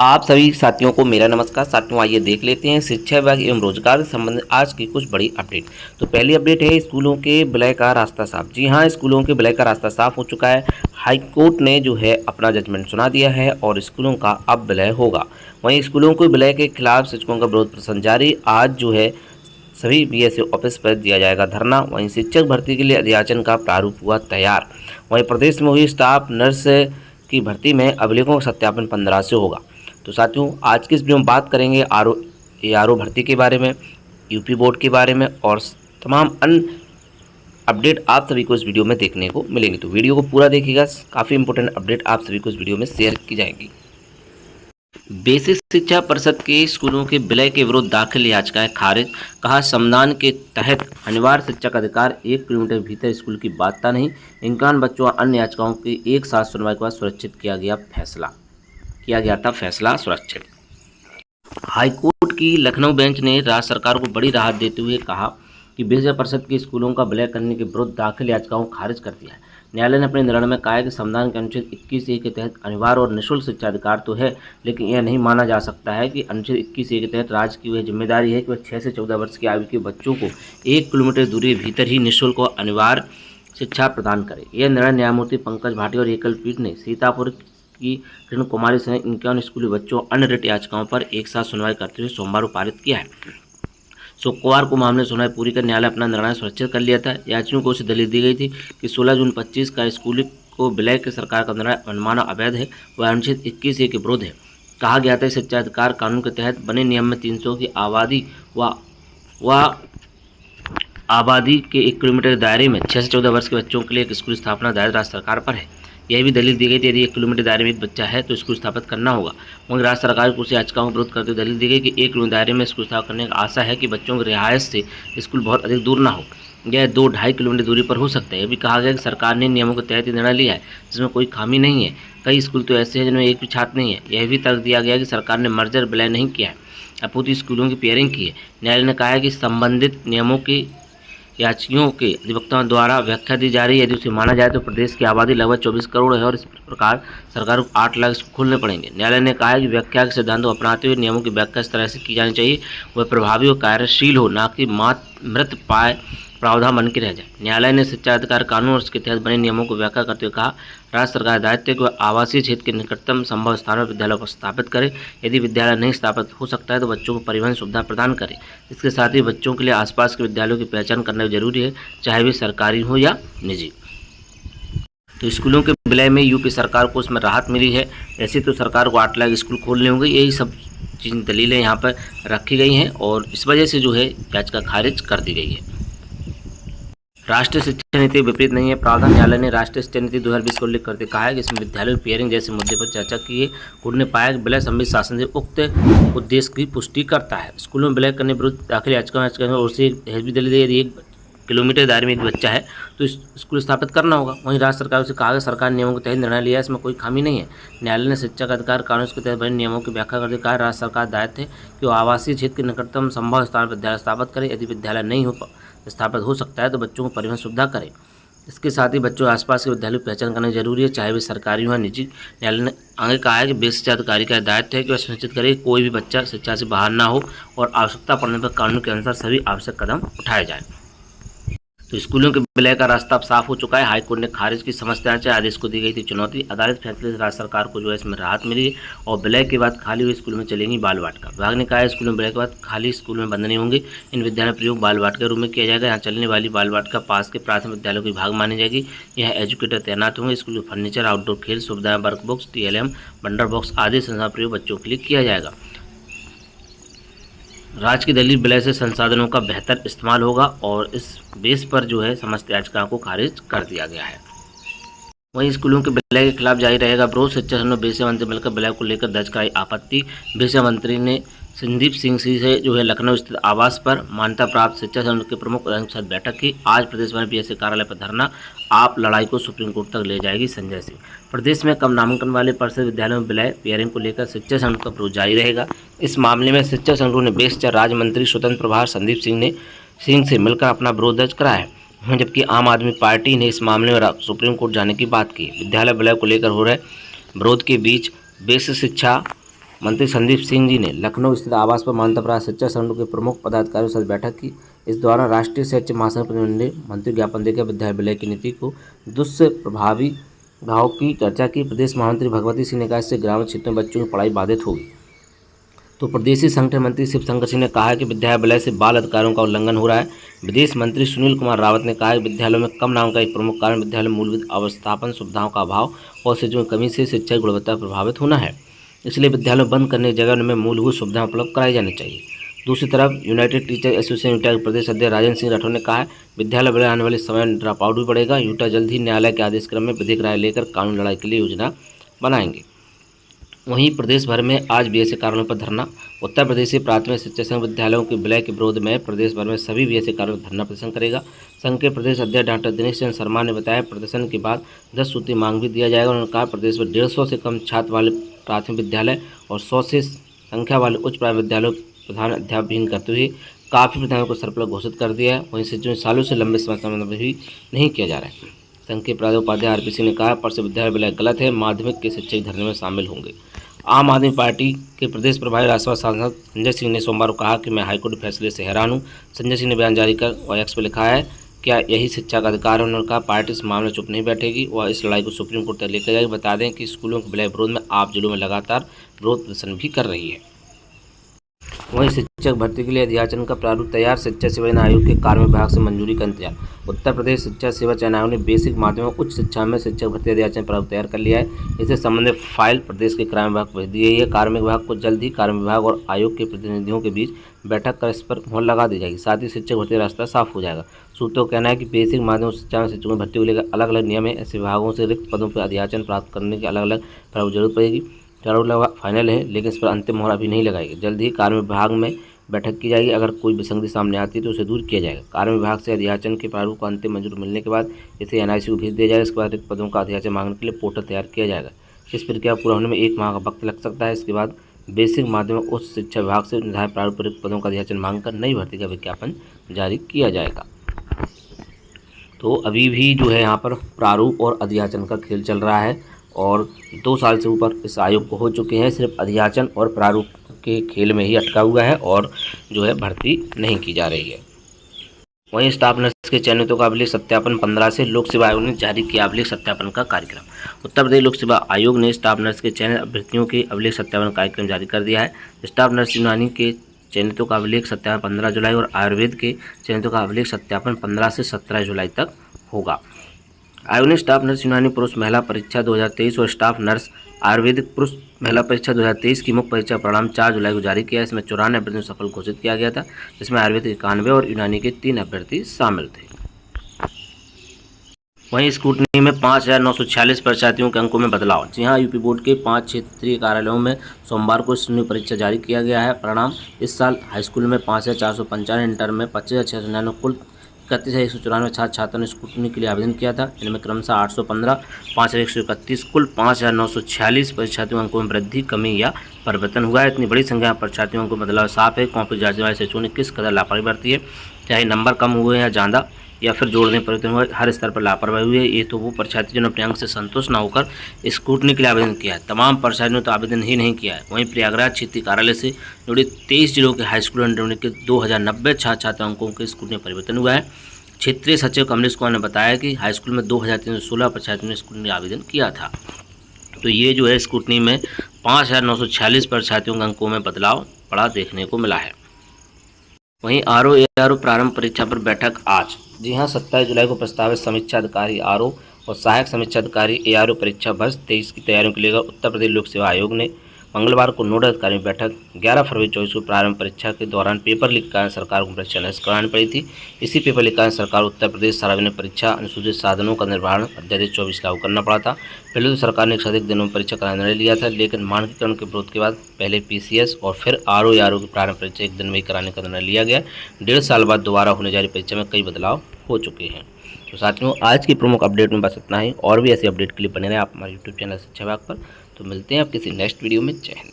आप सभी साथियों को मेरा नमस्कार। साथियों, आइए देख लेते हैं शिक्षा विभाग एवं रोजगार से संबंधित आज की कुछ बड़ी अपडेट। तो पहली अपडेट है स्कूलों के विलय का रास्ता साफ। जी हाँ, स्कूलों के विलय का रास्ता साफ हो चुका है। हाई कोर्ट ने जो है अपना जजमेंट सुना दिया है और स्कूलों का अब विलय होगा। वहीं स्कूलों को विलय के खिलाफ शिक्षकों का विरोध प्रदर्शन जारी। आज जो है सभी बीएसए ऑफिस पर दिया जाएगा धरना। वहीं शिक्षक भर्ती के लिए अध्याचन का प्रारूप हुआ तैयार। वहीं प्रदेश में हुई स्टाफ नर्स की भर्ती में अभिलेखों का सत्यापन 15 से होगा। तो साथियों, आज की इस वीडियो में बात करेंगे आरओ भर्ती के बारे में, यूपी बोर्ड के बारे में और तमाम अन्य अपडेट आप सभी को इस वीडियो में देखने को मिलेंगे। तो वीडियो को पूरा देखिएगा, काफ़ी इंपॉर्टेंट अपडेट आप सभी को इस वीडियो में शेयर की जाएगी। बेसिक शिक्षा परिषद के स्कूलों के विलय के विरुद्ध दाखिल याचिकाएं खारिज। कहा, संविधान के तहत अनिवार्य शिक्षा का अधिकार 1 किलोमीटर भीतर स्कूल की बाध्यता नहीं। इनकान बच्चों और अन्य याचिकाओं की एक साथ सुनवाई के बाद सुरक्षित किया गया था फैसला सुरक्षित। हाईकोर्ट की लखनऊ बेंच ने राज्य सरकार को बड़ी राहत देते हुए कहा कि विजय परिषद के स्कूलों का विलय करने के विरुद्ध दाखिल याचिकाओं को खारिज कर दिया है। न्यायालय ने अपने निर्णय में कहा है कि संविधान के अनुच्छेद 21A के तहत अनिवार्य और निःशुल्क शिक्षा अधिकार तो है, लेकिन यह नहीं माना जा सकता है कि अनुच्छेद 21A के तहत राज्य की वह जिम्मेदारी है कि वह 6 से 14 वर्ष की आयु के बच्चों को 1 किलोमीटर दूरी भीतर ही निःशुल्क और अनिवार्य शिक्षा प्रदान करे। यह निर्णय न्यायमूर्ति पंकज भाटिया और एकल पीठ ने सीतापुर की किरण कुमारी सहित 51 स्कूली बच्चों अन्य रिट याचिकाओं पर एक साथ सुनवाई करते हुए सोमवार को पारित किया है। शुक्रवार को मामले सुनवाई पूरी कर न्यायालय अपना निर्णय सुरक्षित कर लिया था। याचिकाओं को उसे दलील दी गई थी कि 16 जून 25 का स्कूल को विलय के सरकार का निर्णय मनमाना अवैध है, वह अनुच्छेद 21A के विरुद्ध है। कहा गया था शिक्षा अधिकार कानून के तहत बने नियम में 300 की आबादी के 1 किलोमीटर दायरे में 6 से 14 वर्ष के बच्चों के लिए एक स्कूल स्थापना दायित्व राज्य सरकार पर है। यह भी दलील दी गई थी यदि 1 किलोमीटर दायरे में एक बच्चा है तो स्कूल स्थापित करना होगा। वहीं राज्य सरकार को उसे याचिकाओं का विरोध करते हुए दलील दी गई कि 1 किलोमीटर दायरे में स्कूल स्थापित करने की आशा है कि बच्चों की रिहायश से स्कूल बहुत अधिक दूर ना हो। यह 2-2.5 किलोमीटर दूरी पर हो सकता है। यह भी कहा गया कि सरकार ने नियमों के तहत निर्णय लिया है जिसमें कोई खामी नहीं है। कई स्कूल तो ऐसे हैं जिनमें एक भी छात्र नहीं है। यह भी तर्क दिया गया कि सरकार ने मर्जर विलय नहीं किया है, अपूर्ति स्कूलों की पेयरिंग की है। न्यायालय ने कहा है कि संबंधित नियमों की याचिकाओं के अधिवक्ताओं द्वारा व्याख्या दी जा रही है। यदि उसे माना जाए तो प्रदेश की आबादी लगभग 24 करोड़ है और इस प्रकार सरकार को 8 लाख स्कूल खोलने पड़ेंगे। न्यायालय ने कहा है कि व्याख्या के सिद्धांतों को अपनाते हुए नियमों की व्याख्या इस तरह से की जानी चाहिए वह प्रभावी और कार्यशील हो, न कि मृत पाए प्रावधान बन के रह जाए। न्यायालय ने शिक्षा अधिकार कानून और उसके तहत बने नियमों को व्याख्या करते हुए कहा, राज्य सरकार दायित्व है कि वह आवासीय क्षेत्र के निकटतम संभव स्थानों पर विद्यालय को स्थापित करे। यदि विद्यालय नहीं स्थापित हो सकता है तो बच्चों को परिवहन सुविधा प्रदान करे। इसके साथ ही बच्चों के लिए आसपास के विद्यालयों की पहचान करना जरूरी है, चाहे वे सरकारी हो या निजी। तो स्कूलों के विलय में यूपी सरकार को उसमें राहत मिली है। ऐसे तो सरकार को 8 लाख स्कूल खोलने होंगे। यही सब चीज़ दलीलें यहाँ पर रखी गई हैं और इस वजह से जो है याचिका खारिज कर दी गई है। राष्ट्रीय शिक्षा नीति विपरीत नहीं है। प्रावधान न्यायालय ने राष्ट्रीय शिक्षा नीति 2020 को उल्लेख करते कहा है कि इसमें विद्यालयों की पेयरिंग जैसे मुद्दे पर चर्चा की है। कोर्ट ने पाया कि विलय संबंधित शासन से उक्त उद्देश्य की पुष्टि करता है। स्कूलों में विलय करने विरुद्ध दाखिल याचिका और से भी दलील यदि 1 किलोमीटर दायरे में एक बच्चा है तो स्कूल स्थापित करना होगा। वहीं राज्य सरकार से कहा कि सरकार नियमों के तहत निर्णय लिया है, इसमें कोई खामी नहीं है। न्यायालय ने शिक्षा का अधिकार कानून के तहत बने नियमों की व्याख्या करते कहा, राज्य सरकार दायित्व है कि वो आवासीय क्षेत्र के निकटतम संभव स्थान पर विद्यालय स्थापित करे। यदि विद्यालय नहीं स्थापित हो सकता है तो बच्चों को परिवहन सुविधा करें। इसके साथ ही बच्चों के आसपास के विद्यालयों की पहचान करना जरूरी है, चाहे वे सरकारी हो या निजी। न्यायालय ने आगे कहा है कि बेसिक शिक्षा अधिकारी का दायित्व है कि वह सुनिश्चित करे कि कोई भी बच्चा शिक्षा से बाहर ना हो और आवश्यकता पड़ने पर कानून के अनुसार सभी आवश्यक कदम उठाए जाएं। तो स्कूलों के विलय का रास्ता अब साफ हो चुका है। हाईकोर्ट ने खारिज की समस्या से आदेश को दी गई थी चुनौती। अदालत फैसले से राज्य सरकार को जो है इसमें राहत मिली है और विलय के बाद खाली हुए स्कूल में चलेंगी बाल वाटिका। विभाग ने कहा है स्कूलों में विलय के बाद खाली स्कूल में बंद नहीं होंगे। इन विद्यालयों प्रयोग बाल वाटिका के रूप में किया जाएगा। यहाँ चलने वाली बाल वाटिका पास के प्राथमिक विद्यालयों की भाग मानी जाएगी। यहाँ एजुकेटर तैनात होंगे। स्कूल के फर्नीचर, आउटडोर खेल सुविधाएं, वर्क बॉक्स, TLM, बंडर बॉक्स आदि संसाधन प्रयोग बच्चों के लिए किया जाएगा। राज्य की दलील विलय से संसाधनों का बेहतर इस्तेमाल होगा और इस बेस पर जो है समस्त याचिका को खारिज कर दिया गया है। वहीं स्कूलों के विलय के खिलाफ जारी रहेगा विरोध। शिक्षा संघ ने विषय मंत्री मिलकर विलय को लेकर दर्ज कराई आपत्ति। विषय मंत्री ने संदीप सिंह से जो है लखनऊ स्थित आवास पर मान्यता प्राप्त शिक्षा संघ के प्रमुख अधिकारियों के साथ बैठक की। आज प्रदेश भर बीएसए कार्यालय पर धरना। आप लड़ाई को सुप्रीम कोर्ट तक ले जाएगी संजय सिंह। प्रदेश में कम नामांकन वाले परिषद विद्यालयों में विलय पेयरिंग को लेकर शिक्षा संघ का विरोध जारी रहेगा। इस मामले में शिक्षा संघों ने बेसिक शिक्षा राज्य मंत्री स्वतंत्र प्रभार संदीप सिंह से मिलकर अपना विरोध दर्ज कराया है, जबकि आम आदमी पार्टी ने इस मामले में सुप्रीम कोर्ट जाने की बात की। विद्यालय विलय को लेकर हो रहे विरोध के बीच बेसिक शिक्षा मंत्री संदीप सिंह जी ने लखनऊ स्थित आवास पर मान्यता प्राप्त शिक्षा संगठनों के प्रमुख पदाधिकारियों के साथ बैठक की। इस दौरान राष्ट्रीय शैक्षिक महासंघ प्रतिनिधि ने मंत्री ज्ञापन देकर विद्यालय की नीति को दुष्प्रभावी भाव की चर्चा की। प्रदेश महामंत्री भगवती सिंह ने कहा, इससे ग्रामीण क्षेत्रों में बच्चों की पढ़ाई बाधित होगी। तो प्रदेशी संगठन मंत्री शिव शंकर सिंह ने कहा है कि विद्यालय से बाल अधिकारों का उल्लंघन हो रहा है। विदेश मंत्री सुनील कुमार रावत ने कहा है कि विद्यालयों में कम नाम का एक प्रमुख कारण विद्यालय में मूलभूत अवस्थापन सुविधाओं का अभाव और शिक्षकों की कमी से शिक्षा की गुणवत्ता प्रभावित होना है। इसलिए विद्यालयों बंद करने की जगह उनमें मूलभूत सुविधाएं उपलब्ध कराई जानी चाहिए। दूसरी तरफ यूनाइटेड टीचर एसोसिएशन यूटा के प्रदेश अध्यक्ष राजेंद्र सिंह राठौर ने कहा है, विद्यालय में आने वाले समय में ड्रॉप आउट भी बढ़ेगा। यूटा जल्द ही न्यायालय के आदेश क्रम में विधिक राय लेकर कानूनी लड़ाई के लिए योजना बनाएंगे। वहीं प्रदेश भर में आज बीएससी कार्यालयों पर धरना। उत्तर प्रदेश प्राथमिक शिक्षा संघ विद्यालयों के विलय के विरोध में प्रदेश भर में सभी बीएससी कार्यालयों पर धरना प्रदर्शन करेगा। संघ के प्रदेश अध्यक्ष डॉक्टर दिनेश चंद्र शर्मा ने बताया, प्रदर्शन के बाद 10 सूत्री मांग भी दिया जाएगा। उन्होंने कहा, प्रदेश में 150 से कम छात्र वाले प्राथमिक विद्यालय और 100 से संख्या वाले उच्च प्राथमिक विद्यालयों प्रधान अध्यापकहीन करते हुए काफ़ी विद्यालयों को सरप्लस घोषित कर दिया है। वहीं शिक्षकों सालों से लंबे समय से भी नहीं किया जा रहा है। संघ के उपाध्याय आरपी सिंह ने कहा, पर से विद्यालय विलय गलत है, माध्यमिक के शिक्षक धरने में शामिल होंगे। आम आदमी पार्टी के प्रदेश प्रभारी राज्यसभा सांसद संजय सिंह ने सोमवार को कहा कि मैं हाईकोर्ट के फैसले से हैरान हूं। संजय सिंह ने बयान जारी कर एक्स पर लिखा है, क्या यही शिक्षा का अधिकार है। उन्होंने कहा, पार्टी इस मामले में चुप नहीं बैठेगी, वह इस लड़ाई को सुप्रीम कोर्ट तक लेकर जाएगी। बता दें कि स्कूलों के विलय विरोध में आप जिलों में लगातार विरोध प्रदर्शन भी कर रही है। वहीं शिक्षक भर्ती के लिए अध्याचन का प्रारूप तैयार। शिक्षा सेवा चयन आयोग के कार्य विभाग से मंजूरी का इंतजार। उत्तर प्रदेश शिक्षा सेवा चयन आयोग ने बेसिक माध्यमिक उच्च शिक्षा में शिक्षक भर्ती अध्याचन प्रारूप तैयार कर लिया है। इससे संबंधित फाइल प्रदेश के कार्य विभाग को भेज दी गई है। कार्मिक विभाग को जल्द ही कार्य विभाग और आयोग के प्रतिनिधियों के बीच बैठक कर इस पर मुहर लगा दी जाएगी। साथ ही शिक्षक भर्ती का रास्ता साफ हो जाएगा। सूत्रों का कहना है कि बेसिक माध्यमिक शिक्षा में शिक्षकों की भर्ती को लेकर अलग अलग नियम है। ऐसे विभागों से रिक्त पदों पर अध्याचन प्राप्त करने की अलग अलग प्रारूप जरूरत पड़ेगी। प्रारूप फाइनल है, लेकिन इस पर अंतिम मोहर अभी नहीं लगाएगी। जल्द ही कार्य विभाग में बैठक की जाएगी। अगर कोई विसंगति सामने आती है तो उसे दूर किया जाएगा। कार्य विभाग से अध्याचन के प्रारूप को अंतिम मंजूरी मिलने के बाद इसे एनआईसी को भेज दिया जाएगा। इसके बाद रिक्त पदों का अध्याचन मांगने के लिए पोर्टल तैयार किया जाएगा। इस प्रक्रिया पूरा होने में 1 माह का वक्त लग सकता है। इसके बाद बेसिक माध्यमिक उच्च शिक्षा विभाग से निर्धारित प्रारूप पर रिक्त पदों का अध्याचन मांगकर नई भर्ती का विज्ञापन जारी किया जाएगा। तो अभी भी जो है यहाँ पर प्रारूप और अध्याचन का खेल चल रहा है और 2 साल से ऊपर इस आयोग को हो चुके हैं। सिर्फ अध्याचन और प्रारूप के खेल में ही अटका हुआ है और जो है भर्ती नहीं की जा रही है। वहीं स्टाफ नर्स के चयनितों का अभिलेख सत्यापन 15 से लोक सेवा आयोग ने जारी किया अभिलेख सत्यापन का कार्यक्रम। उत्तर प्रदेश लोक सेवा आयोग ने स्टाफ नर्स के चयनित अभ्यर्थियों के अभिलेख सत्यापन कार्यक्रम जारी कर दिया है। स्टाफ नर्स यूनानी के चयनितों का अभिलेख सत्यापन 15 जुलाई और आयुर्वेद के चयनितों का अभिलेख सत्यापन 15 से 17 जुलाई तक होगा। आयोग ने स्टाफ नर्स यूनानी पुरुष महिला परीक्षा 2023 और स्टाफ नर्स आयुर्वेदिक पुरुष महिला परीक्षा 2023 की मुख्य परीक्षा परिणाम 4 जुलाई को जारी किया। इसमें 94 अभ्यर्थियों सफल घोषित किया गया था, जिसमें आयुर्वेद 91 और यूनानी के 3 अभ्यर्थी शामिल थे। वहीं स्कूटनी में 5,946 परीक्षार्थियों के अंकों में बदलाव। जी हां, यूपी बोर्ड के 5 क्षेत्रीय कार्यालयों में सोमवार को स्कूटनी परीक्षा जारी किया गया है। परिणाम इस साल हाईस्कूल में 5,455, इंटर में 25,699, कुल 31,194 छात्रों ने स्कूटनी के लिए आवेदन किया था। इनमें क्रमशः 815, 5,131, कुल 5,946 परीक्षार्थियों अंकों में वृद्धि, कमी या परिवर्तन हुआ है। इतनी बड़ी संख्या में परीक्षार्थियों को बदलाव साफ है। कॉपी जांचने वाले शिक्षकों ने किस कदर लापरवाही बरती है, चाहे नंबर कम हुए या ज़्यादा या फिर जोड़ने परिवर्तन हुआ, हर स्तर पर लापरवाही हुई है। ये तो वो परीक्षार्थी जिन्होंने अपने अंक से संतुष्ट न होकर स्कूटनी के लिए आवेदन किया है। तमाम परीक्षार्थियों ने तो आवेदन ही नहीं किया है। वहीं प्रयागराज क्षेत्रीय कार्यालय से जुड़े 23 जिलों के हाईस्कूल इंटरमीडिएट के 2090 छात्र अंकों के स्कूटनी में परिवर्तन हुआ है। क्षेत्रीय सचिव कमलेश कुमार ने बताया कि हाईस्कूल में 2,316 परीक्षार्थियों ने स्कूटनी में आवेदन किया था। तो ये जो है स्कूटनी में 5,946 परीक्षार्थियों के अंकों में बदलाव बड़ा देखने को मिला है। वहीं आरओ एआरओ प्रारंभ परीक्षा पर बैठक आज। जी हां, 27 जुलाई को प्रस्तावित समीक्षा अधिकारी आरओ और सहायक समीक्षा अधिकारी एआरओ परीक्षा वर्ष 23 की तैयारियों को लेकर उत्तर प्रदेश लोक सेवा आयोग ने मंगलवार को नोडल अधिकारी बैठक 11 फरवरी 24 को प्रारंभ परीक्षा के दौरान पेपर लीक के कारण सरकार को परीक्षा निरस्त करानी पड़ी थी। इसी पेपर लीक के कारण सरकार उत्तर प्रदेश सार्वजनिक परीक्षा अनुसूचित साधनों का निर्धारण अध्यादेश 24 लागू करना पड़ा था। पहले तो सरकार ने 1 दिनों में परीक्षा कराने निर्णय लिया था, लेकिन मानकीकरण के विरोध के बाद पहले पीसीएस और फिर आरओ की प्रारंभ परीक्षा 1 दिन में ही कराने का निर्णय लिया गया। 1.5 साल बाद दोबारा होने जा रही परीक्षा में कई बदलाव हो चुके हैं। तो साथियों, आज की प्रमुख अपडेट में बस इतना ही। और भी ऐसी अपडेट के लिए बने रहे आप हमारे यूट्यूब चैनल शिक्षा विभाग पर। तो मिलते हैं आप किसी नेक्स्ट वीडियो में। जय हिंद।